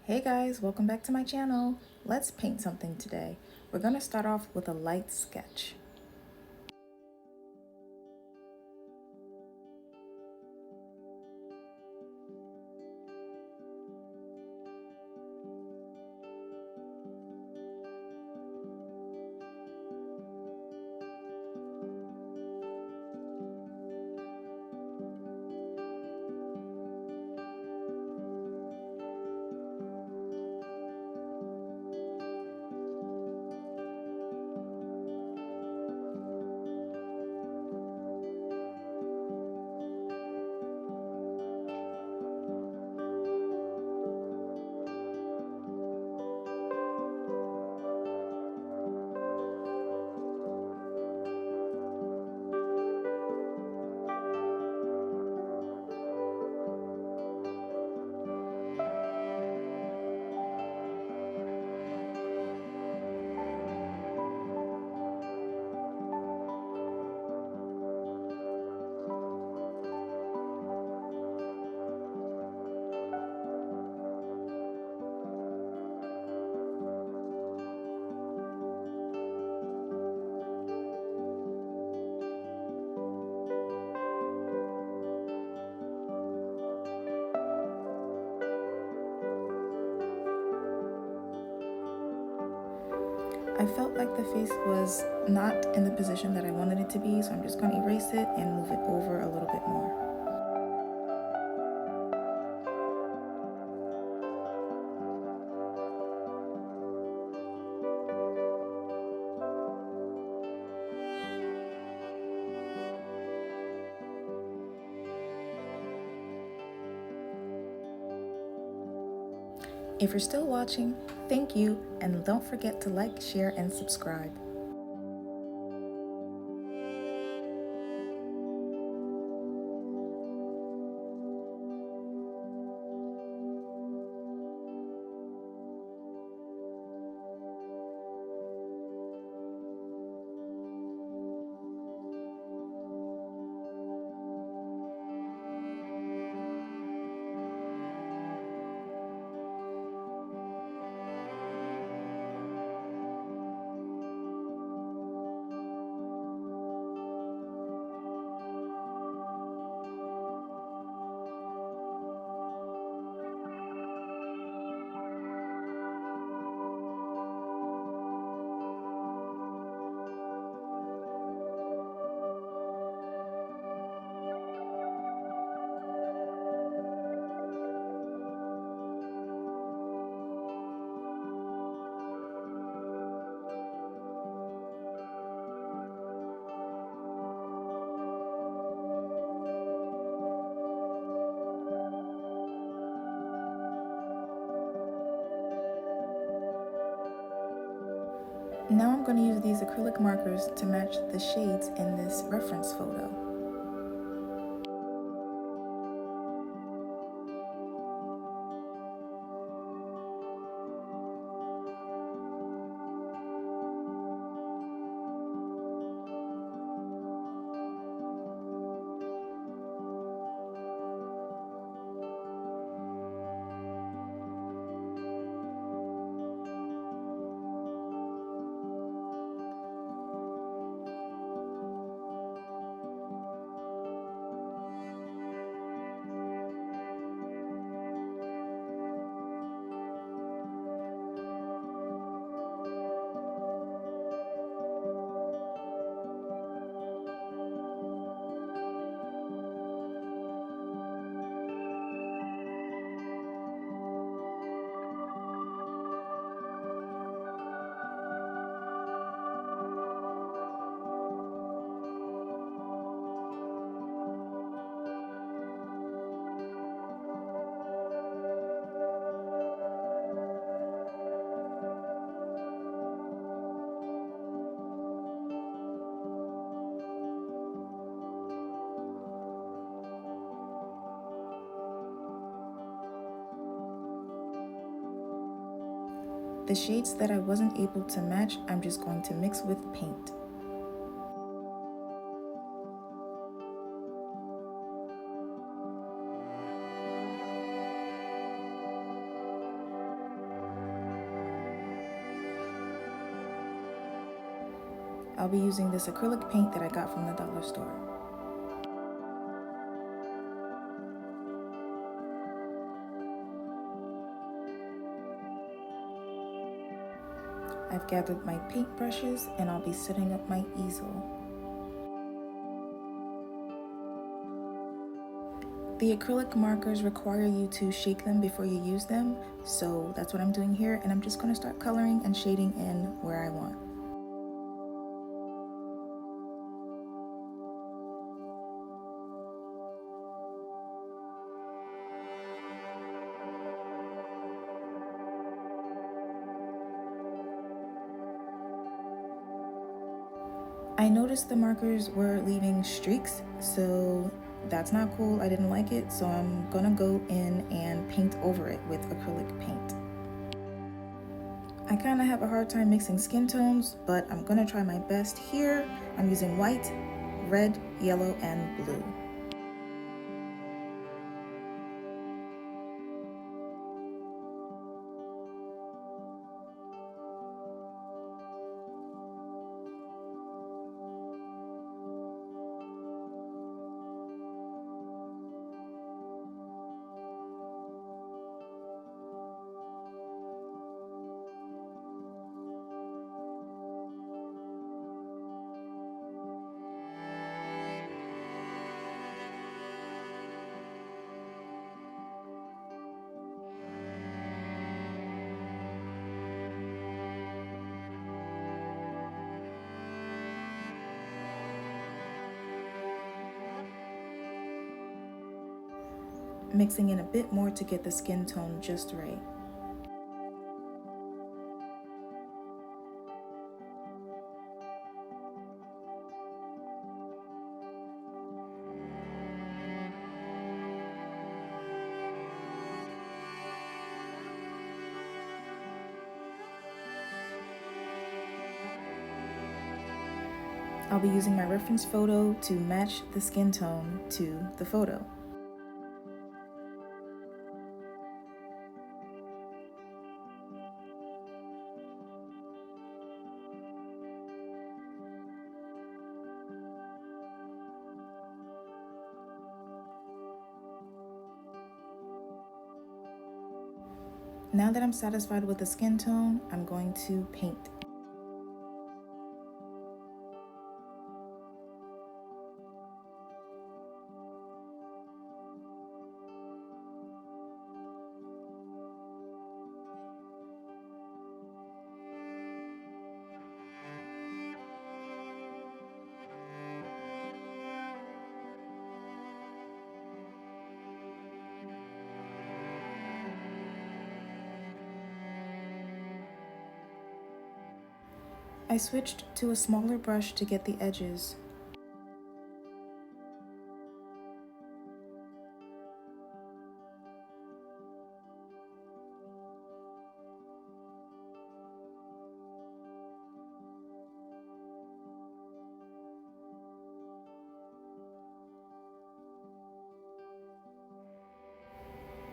Hey guys, welcome back to my channel. Let's paint something today. We're gonna start off with a light sketch. I felt like the face was not in the position that I wanted it to be, so I'm just gonna erase it and move it over a little bit more. If you're still watching, thank you, and don't forget to like, share, and subscribe. Now I'm going to use these acrylic markers to match the shades in this reference photo. The shades that I wasn't able to match, I'm just going to mix with paint. I'll be using this acrylic paint that I got from the dollar store. I've gathered my paint brushes and I'll be setting up my easel. The acrylic markers require you to shake them before you use them, so that's what I'm doing here, and I'm just going to start coloring and shading in where I want. I noticed the markers were leaving streaks, so that's not cool. I didn't like it, so I'm gonna go in and paint over it with acrylic paint. I kind of have a hard time mixing skin tones, but I'm gonna try my best here. I'm using white, red, yellow, and blue. Mixing in a bit more to get the skin tone just right. I'll be using my reference photo to match the skin tone to the photo. Now that I'm satisfied with the skin tone, I'm going to paint. I switched to a smaller brush to get the edges.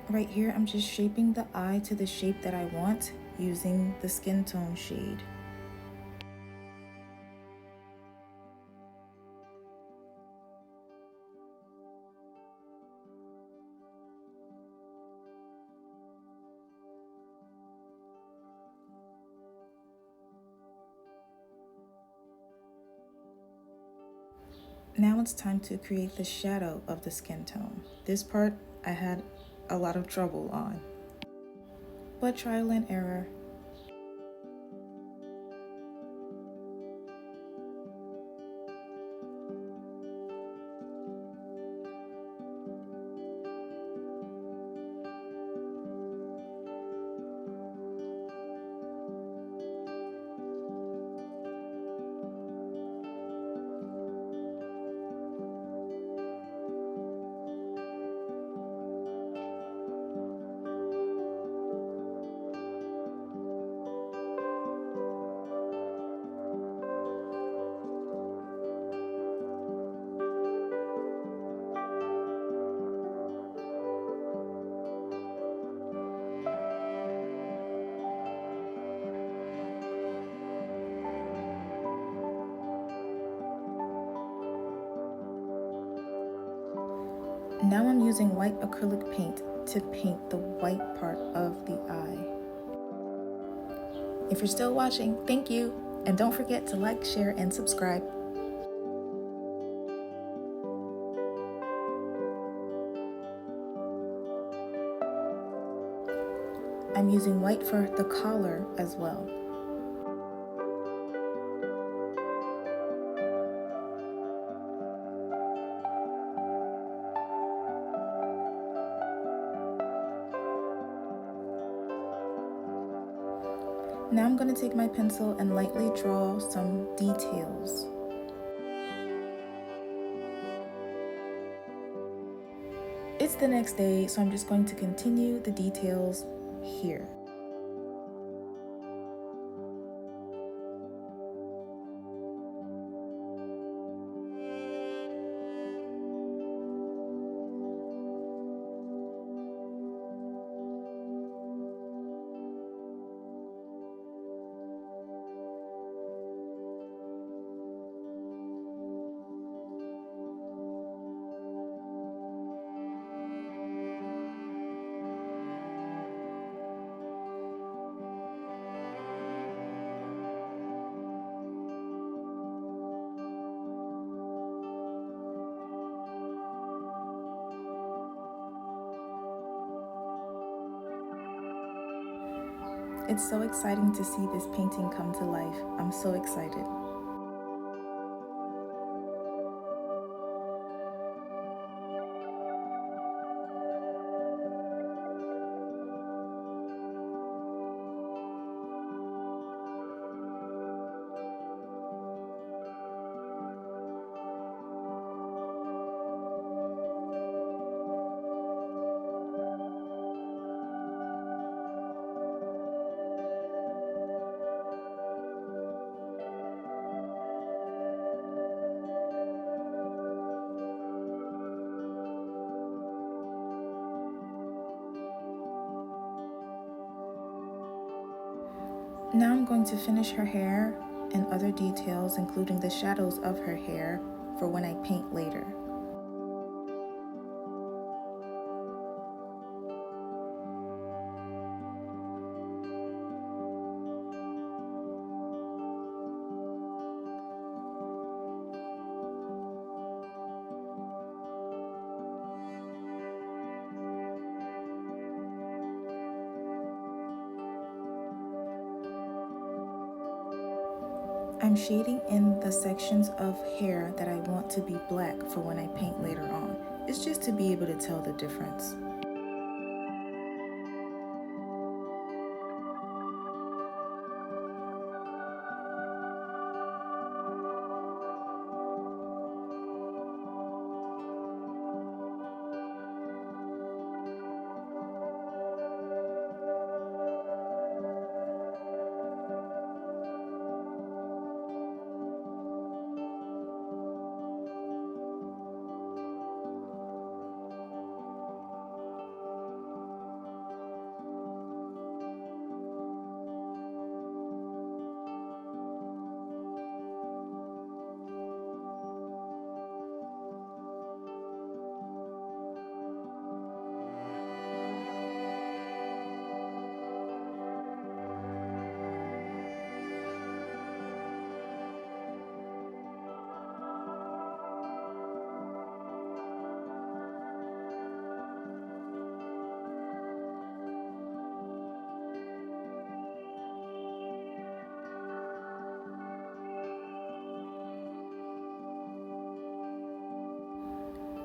Right here, I'm just shaping the eye to the shape that I want using the skin tone shade. Now it's time to create the shadow of the skin tone. This part I had a lot of trouble on, but trial and error. Now I'm using white acrylic paint to paint the white part of the eye. If you're still watching, thank you, and don't forget to like, share, and subscribe. I'm using white for the collar as well. Now I'm going to take my pencil and lightly draw some details. It's the next day, so I'm just going to continue the details here. It's so exciting to see this painting come to life. I'm so excited. Now I'm going to finish her hair and other details, including the shadows of her hair, for when I paint later. I'm shading in the sections of hair that I want to be black for when I paint later on. It's just to be able to tell the difference.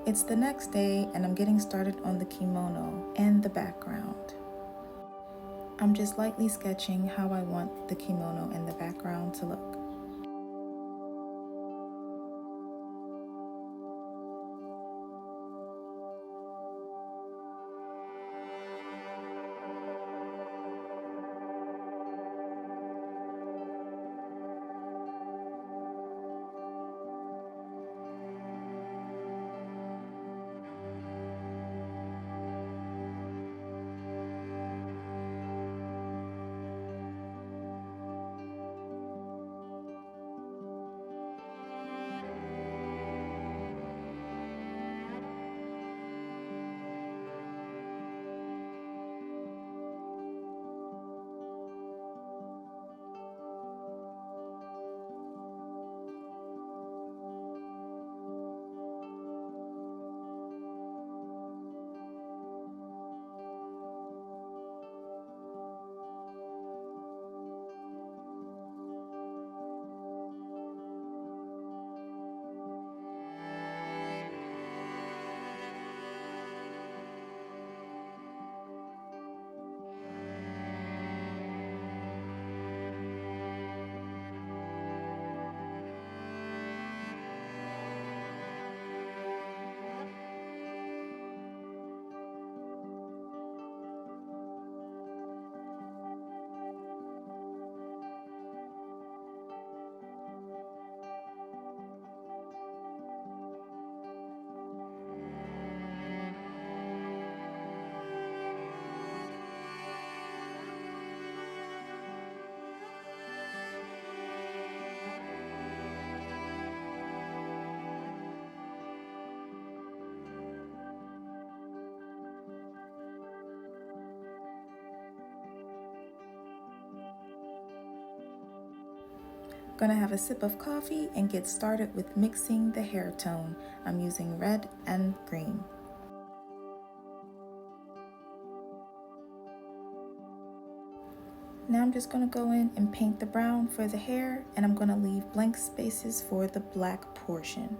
It's the next day and I'm getting started on the kimono and the background. I'm just lightly sketching how I want the kimono and the background to look. Gonna have a sip of coffee and get started with mixing the hair tone. I'm using red and green. Now I'm just gonna go in and paint the brown for the hair, and I'm gonna leave blank spaces for the black portion.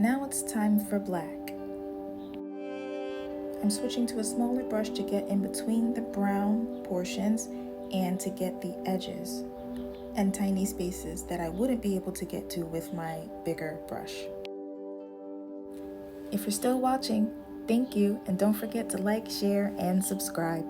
Now it's time for black. I'm switching to a smaller brush to get in between the brown portions and to get the edges and tiny spaces that I wouldn't be able to get to with my bigger brush. If you're still watching, thank you, and don't forget to like, share, and subscribe.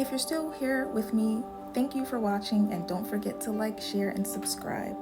If you're still here with me, thank you for watching, and don't forget to like, share, and subscribe.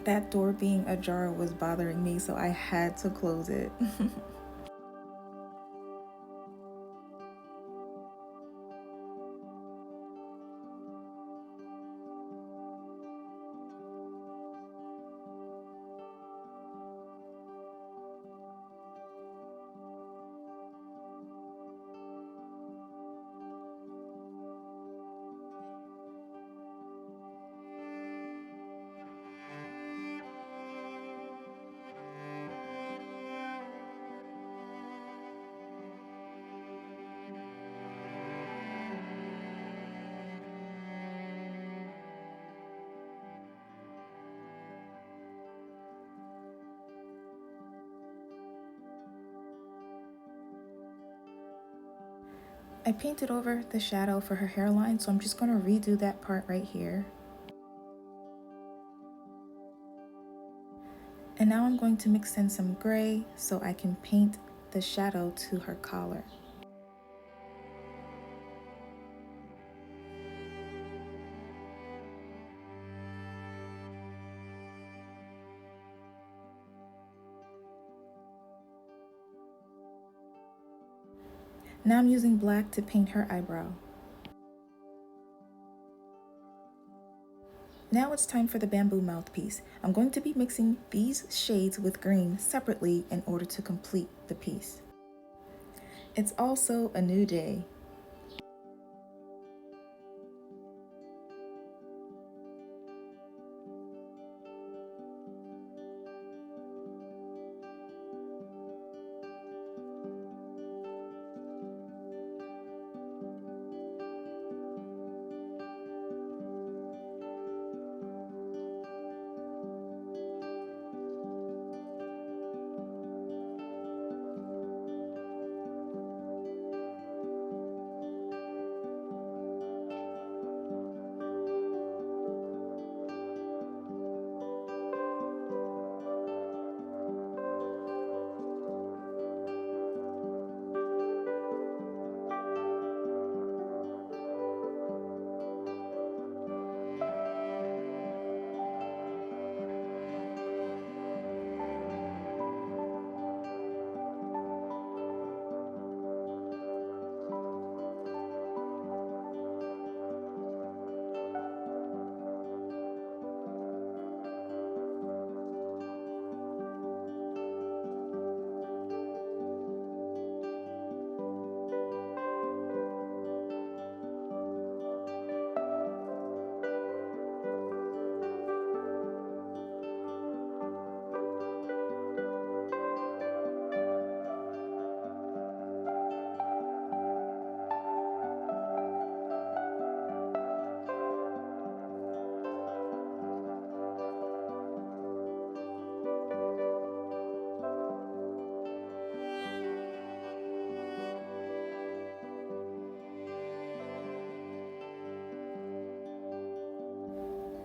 That door being ajar was bothering me, so I had to close it. I painted over the shadow for her hairline, so I'm just going to redo that part right here. And now I'm going to mix in some gray so I can paint the shadow to her collar. Now I'm using black to paint her eyebrow. Now it's time for the bamboo mouthpiece. I'm going to be mixing these shades with green separately in order to complete the piece. It's also a new day.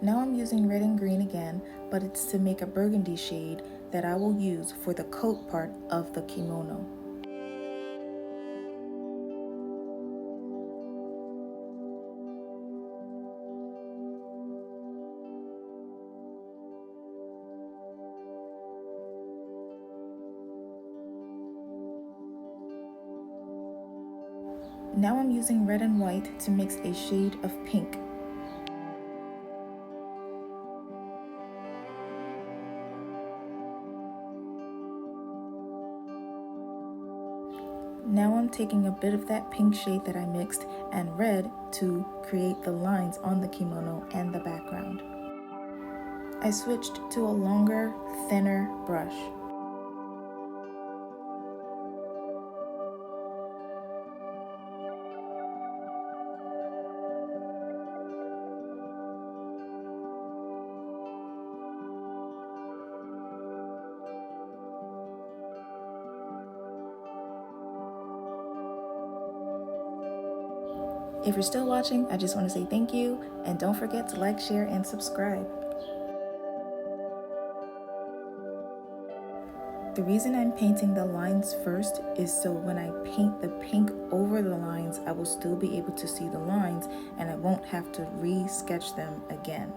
Now I'm using red and green again, but it's to make a burgundy shade that I will use for the coat part of the kimono. Now I'm using red and white to mix a shade of pink. Now I'm taking a bit of that pink shade that I mixed and red to create the lines on the kimono and the background. I switched to a longer, thinner brush. If you're still watching, I just want to say thank you, and don't forget to like, share, and subscribe. The reason I'm painting the lines first is so when I paint the pink over the lines, I will still be able to see the lines and I won't have to re-sketch them again.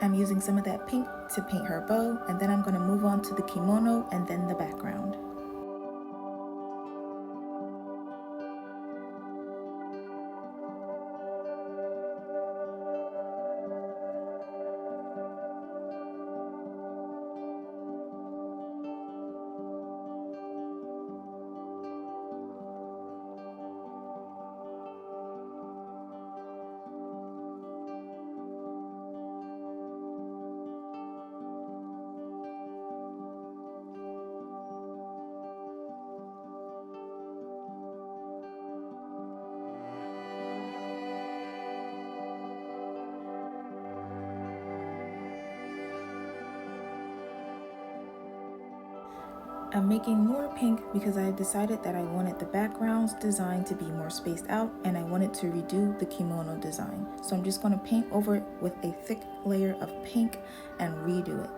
I'm using some of that pink to paint her bow, and then I'm going to move on to the kimono and then the background. I'm making more pink because I decided that I wanted the background's design to be more spaced out and I wanted to redo the kimono design. So I'm just going to paint over it with a thick layer of pink and redo it.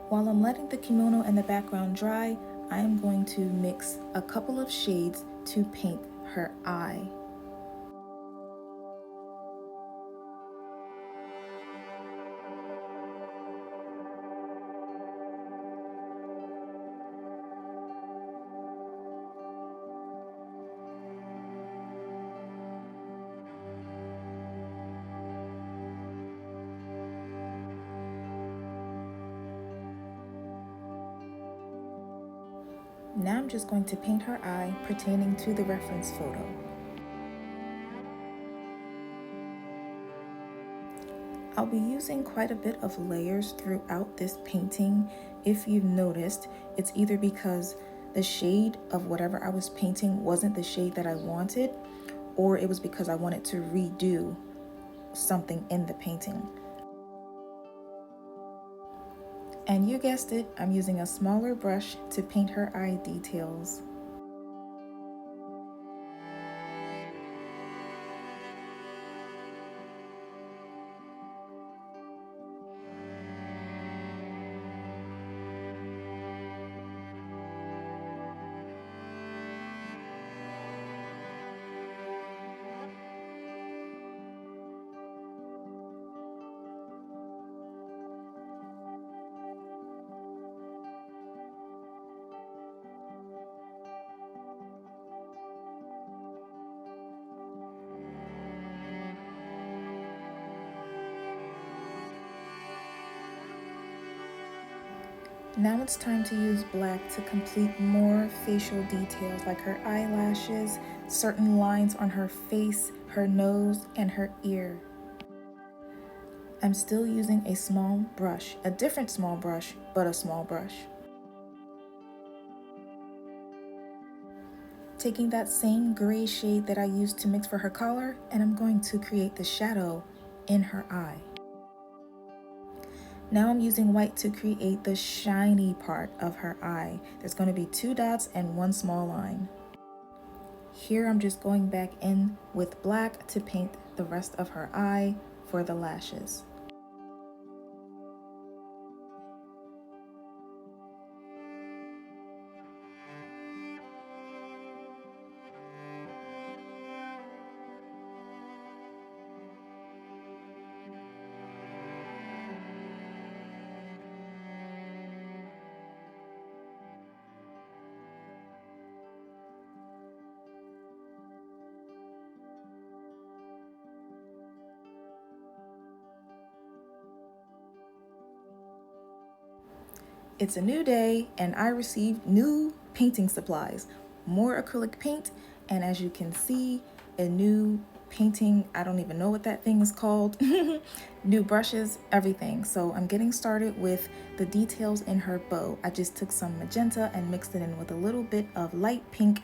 While I'm letting the kimono and the background dry, I am going to mix a couple of shades to paint her eye. Now I'm just going to paint her eye pertaining to the reference photo. I'll be using quite a bit of layers throughout this painting. If you've noticed, it's either because the shade of whatever I was painting wasn't the shade that I wanted, or it was because I wanted to redo something in the painting. And you guessed it, I'm using a smaller brush to paint her eye details. Now it's time to use black to complete more facial details like her eyelashes, certain lines on her face, her nose, and her ear. I'm still using a small brush, a different small brush, but a small brush. Taking that same gray shade that I used to mix for her collar, and I'm going to create the shadow in her eye. Now I'm using white to create the shiny part of her eye. There's going to be 2 dots and 1 small line. Here I'm just going back in with black to paint the rest of her eye for the lashes. It's a new day and I received new painting supplies, more acrylic paint, and as you can see, a new painting, I don't even know what that thing is called, new brushes, everything. So I'm getting started with the details in her bow. I just took some magenta and mixed it in with a little bit of light pink,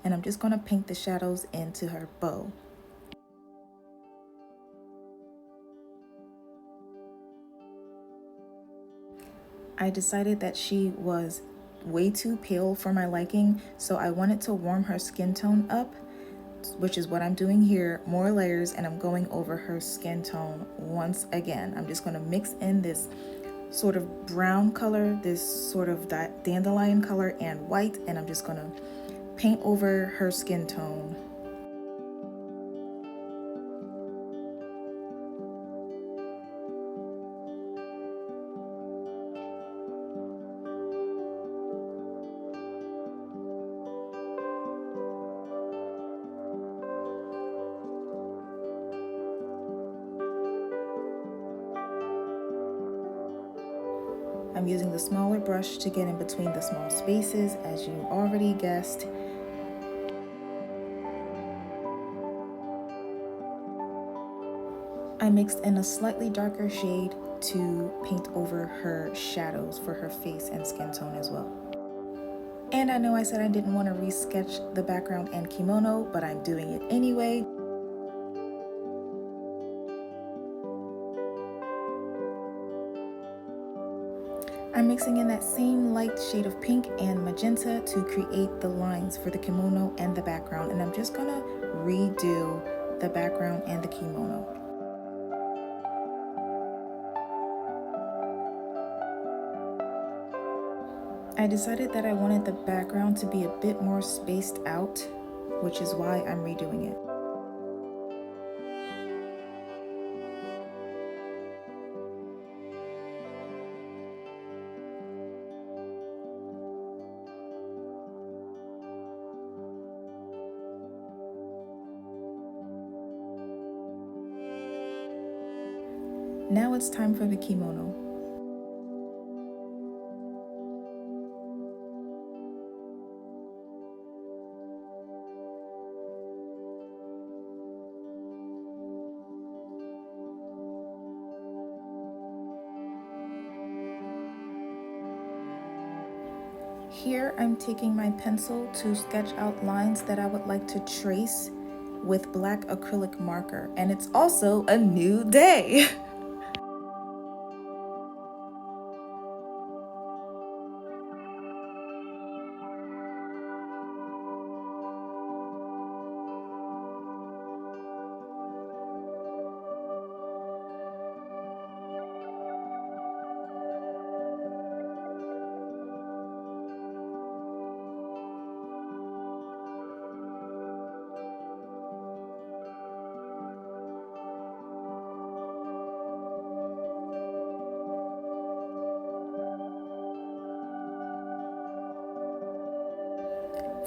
and I'm just gonna paint the shadows into her bow. I decided that she was way too pale for my liking, so I wanted to warm her skin tone up, which is what I'm doing here, more layers, and I'm going over her skin tone once again. I'm just going to mix in this sort of brown color, this sort of dandelion color, and white, and I'm just going to paint over her skin tone. I'm using the smaller brush to get in between the small spaces, as you already guessed. I mixed in a slightly darker shade to paint over her shadows for her face and skin tone as well. And I know I said I didn't want to re-sketch the background and kimono, but I'm doing it anyway. I'm mixing in that same light shade of pink and magenta to create the lines for the kimono and the background, and I'm just gonna redo the background and the kimono. I decided that I wanted the background to be a bit more spaced out, which is why I'm redoing it. Now it's time for the kimono. Here I'm taking my pencil to sketch out lines that I would like to trace with black acrylic marker, and it's also a new day.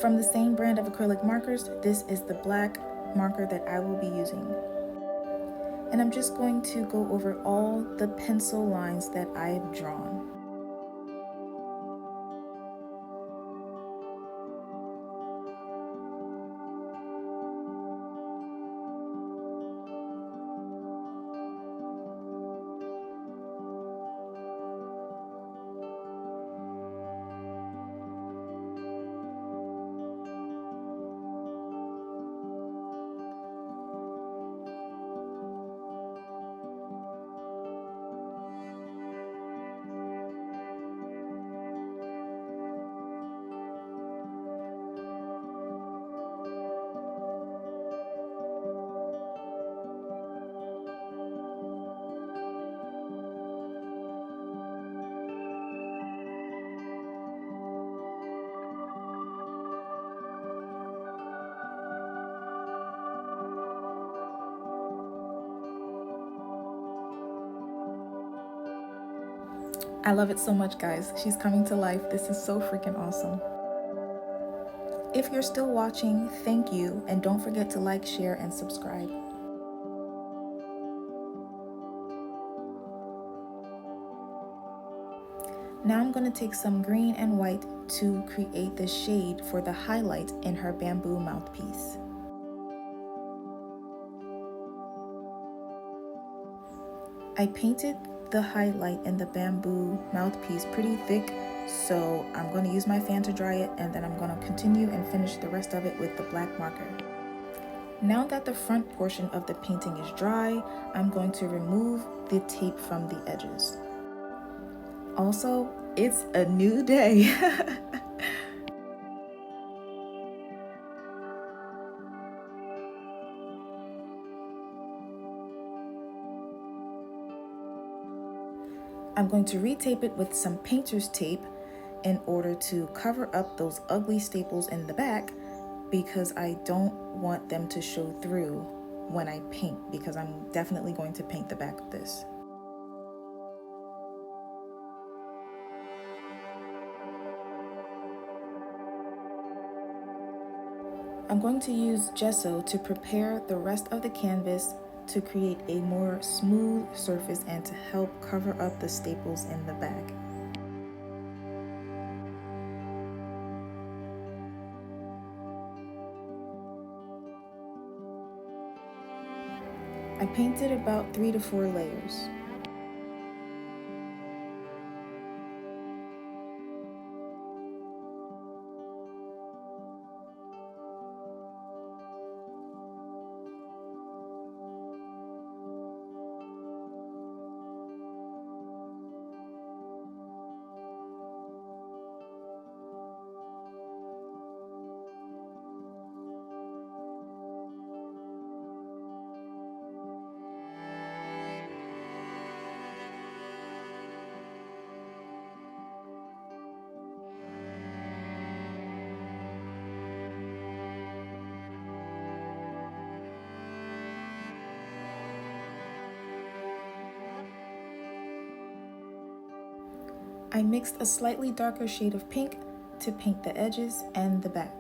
From the same brand of acrylic markers, this is the black marker that I will be using. And I'm just going to go over all the pencil lines that I've drawn. I love it so much, guys. She's coming to life. This is so freaking awesome. If you're still watching, thank you, and don't forget to like, share, and subscribe. Now I'm going to take some green and white to create the shade for the highlight in her bamboo mouthpiece. I painted the highlight in the bamboo mouthpiece pretty thick, so I'm going to use my fan to dry it, and then I'm going to continue and finish the rest of it with the black marker. Now that the front portion of the painting is dry, I'm going to remove the tape from the edges. Also, it's a new day. I'm going to retape it with some painter's tape in order to cover up those ugly staples in the back, because I don't want them to show through when I paint, because I'm definitely going to paint the back of this. I'm going to use gesso to prepare the rest of the canvas to create a more smooth surface and to help cover up the staples in the back. I painted about 3 to 4 layers. I mixed a slightly darker shade of pink to paint the edges and the back.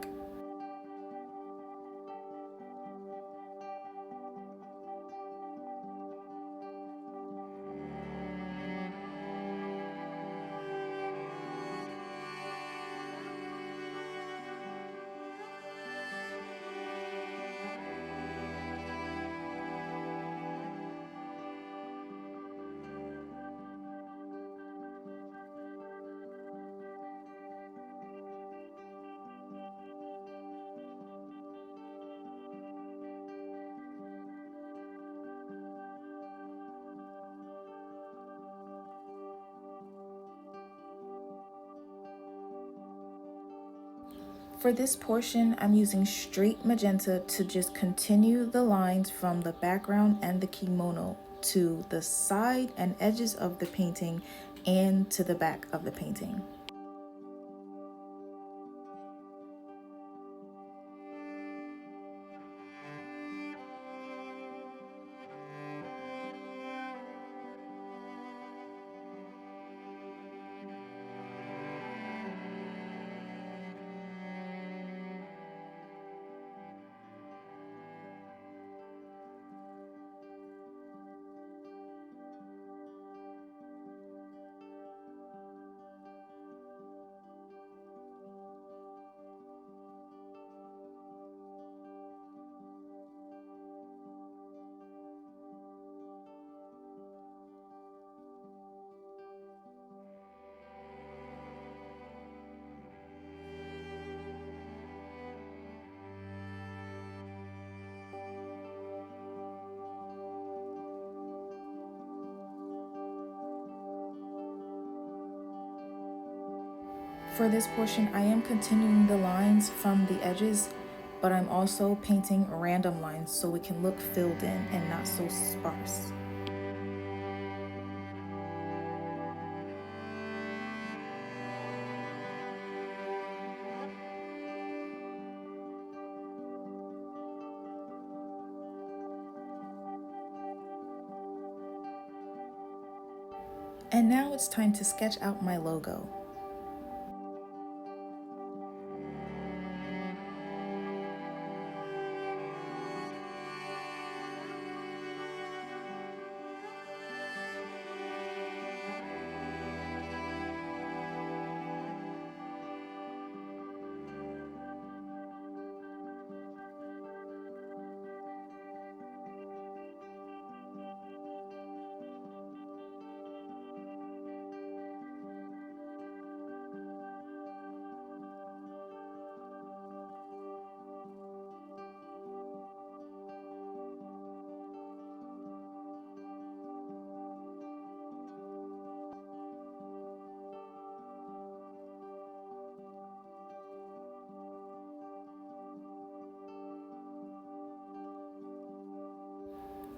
For this portion, I'm using straight magenta to just continue the lines from the background and the kimono to the side and edges of the painting and to the back of the painting. For this portion, I am continuing the lines from the edges, but I'm also painting random lines so it can look filled in and not so sparse. And now it's time to sketch out my logo.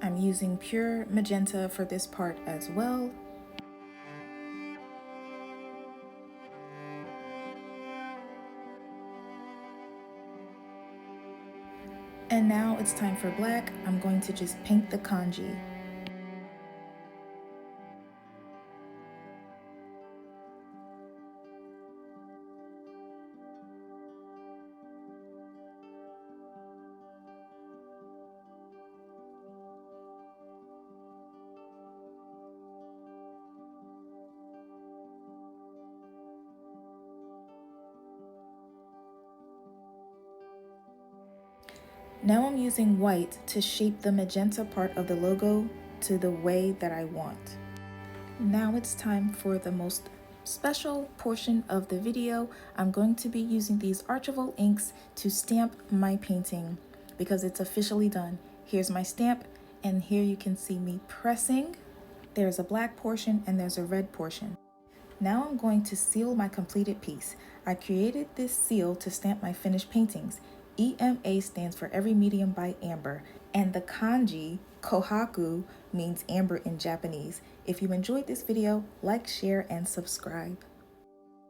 I'm using pure magenta for this part as well. And now it's time for black. I'm going to just paint the kanji. Now I'm using white to shape the magenta part of the logo to the way that I want. Now it's time for the most special portion of the video. I'm going to be using these Archival inks to stamp my painting because it's officially done. Here's my stamp, and here you can see me pressing. There's a black portion and there's a red portion. Now I'm going to seal my completed piece. I created this seal to stamp my finished paintings. EMA stands for Every Medium by Amber, and the kanji, Kohaku, means amber in Japanese. If you enjoyed this video, like, share, and subscribe.